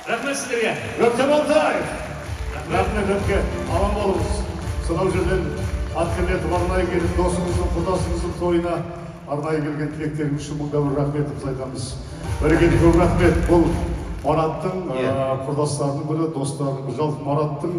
Рахмет сіздерге. Өткен Алтаев. Рахмет өткен. Аман болыңыз. Сонау жерден Аткерлетіп арнайы келіп досыңыздың, құрдасыңыздың тойына арнайы келген тілектеріңіз үшін мыңда бір рахметімізді айтамыз. Бәрекелді, көп рахмет. Бұл Мараттың құрдастарының бірі, достарының бірі. Жалпы Мараттың